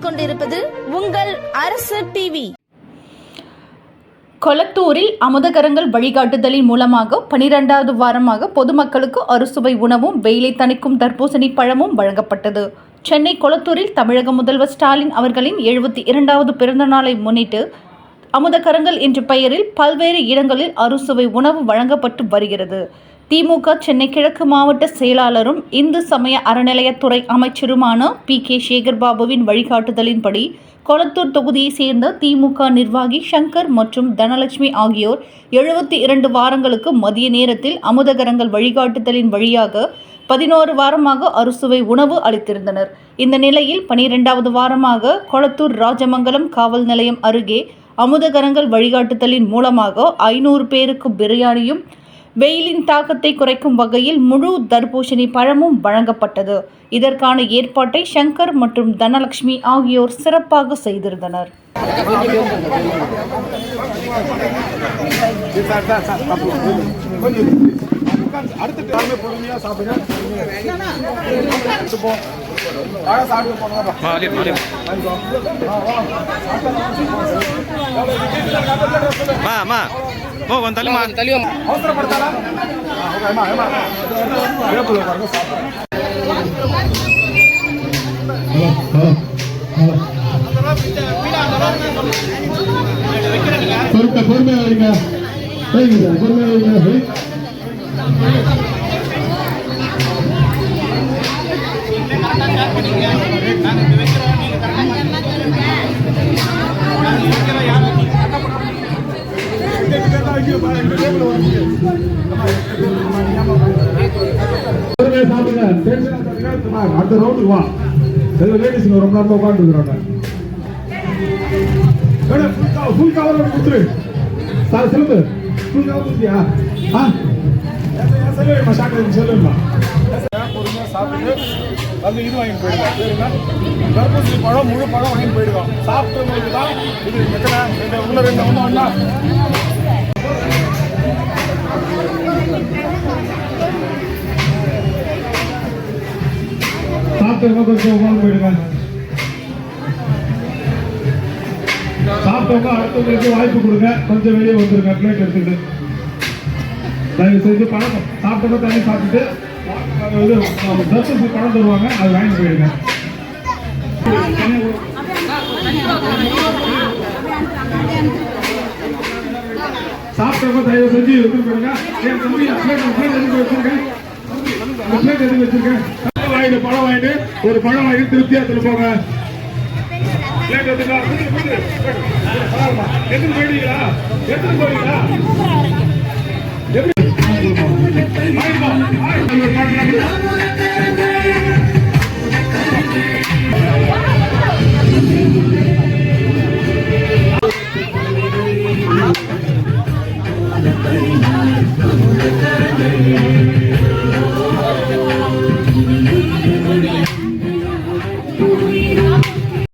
பார்த்துக் கொண்டிருப்பது உங்கள் அரசு டிவி. கொளத்தூரில் அமுதகரங்கள் வழிகாட்டுதலின் மூலமாக 12வது வாரமாக பொதுமக்களுக்கு அறுசுவை உணவும் வெயிலை தணிக்கும் தர்பூசணி பழமும் வழங்கப்பட்டது. சென்னை கொளத்தூரில் தமிழக முதல்வர் ஸ்டாலின் அவர்களின் 72வது பிறந்த நாளை முன்னிட்டு அமுதகரங்கள் என்ற பெயரில் பல்வேறு இடங்களில் அறுசுவை உணவு வழங்கப்பட்டு வருகிறது. திமுக சென்னை கிழக்கு மாவட்ட செயலாளரும் இந்து சமய அறநிலையத்துறை அமைச்சருமான PK சேகர்பாபுவின் வழிகாட்டுதலின்படி கொளத்தூர் தொகுதியை சேர்ந்த திமுக நிர்வாகி சங்கர் மற்றும் தனலட்சுமி ஆகியோர் 72 வாரங்களுக்கு மதிய நேரத்தில் அமுதகரங்கள் வழிகாட்டுதலின் வழியாக 11 வாரமாக அறுசுவை உணவு அளித்திருந்தனர். இந்த நிலையில் 12வது வாரமாக கொளத்தூர் ராஜமங்கலம் காவல் நிலையம் அருகே அமுதகரங்கள் வழிகாட்டுதலின் மூலமாக 500 பேருக்கு பிரியாணியும் வெயிலின் தாக்கத்தை குறைக்கும் வகையில் முழு தர்பூசணி பழமும் வழங்கப்பட்டது. இதற்கான ஏற்பாட்டை சங்கர் மற்றும் தனலட்சுமி ஆகியோர் சிறப்பாக செய்திருந்தனர். அடுத்த ரவுண்டு வா. லேடிஸ் ரொம்ப நேரம் உட்காந்துருக்குறாங்க. ஃபுல் கவர் கொடுத்துரு சார். சொல்லுங்க, ஃபுல் கவர் கொடுத்தியா? சொல்லுமா சாப்பிட்டு சொல்லுமா. பொறுமையாக சாப்பிட்டு வந்து இது வாங்கிட்டு போயிடுவோம். சரிங்களா? தர்பூசணி பழம் முழு பழம் வாங்கிட்டு போயிடுவோம். சாப்பிட்டவங்களுக்கு தான் இது எத்தனை உள்ள ரெண்டு ஒன்று ஒன்றா சாப்பிட்டவங்க கொஞ்சம் உட்காந்து போயிடுங்க. சாப்பிட்டவங்க அடுத்தவங்களுக்கு வாய்ப்பு கொடுங்க. கொஞ்சம் வெளியே வந்துருங்க. பிளேட் எடுத்துக்கிட்டு தயவு செஞ்சு பழம் சாப்பிட்டவங்க தண்ணி சாப்பிட்டுட்டு தர்பூசணி பழம் தருவாங்க, அது வாங்கிட்டு போயிடுங்க. சாப்பிட்டவங்க தயவு செஞ்சு எடுத்துட்டு போயிடுங்க. பிளேட் எதுக்கு வச்சிருக்கேன்? பழம் வாங்கிட்டு ஒரு பழம் வாங்கிட்டு திருப்தியா போங்க. எத்தனை போயிடுங்களா?